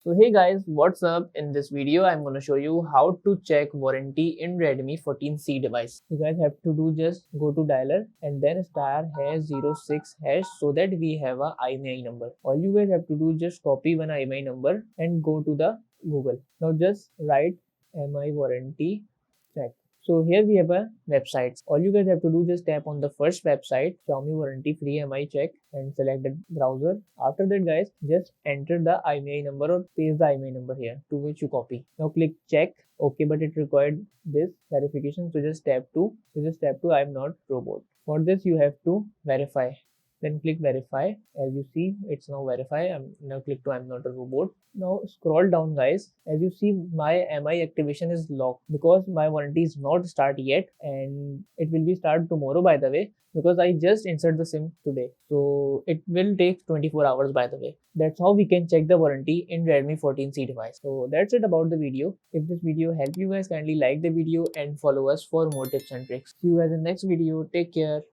So hey guys, what's up? In this video, I'm going to show you how to check warranty in Redmi 14C device. You guys have to do just go to dialer and then star hash 06 hash so that we have a IMEI number. All you guys have to do just copy one IMEI number and go to the Google. Now just write MI warranty check. So here we have a website. All you guys have to do just tap on the first website, Xiaomi warranty free MI check, and select the browser. After that guys, just enter the IMEI number or paste the IMEI number here to which you copy. Now click check. Okay, but it required this verification. So just tap to. I am not robot. For this you have to verify. Then click verify. As you see, it's now verify. I'm now click to I'm not a robot. Now scroll down guys. As you see, my MI activation is locked because my warranty is not start yet, and it will be start tomorrow by the way, because I just insert the SIM today. So it will take 24 hours by the way. That's how we can check the warranty in Redmi 14C device. So that's it about the video. If this video helped you guys, kindly like the video and follow us for more tips and tricks. See you guys in the next video. Take care.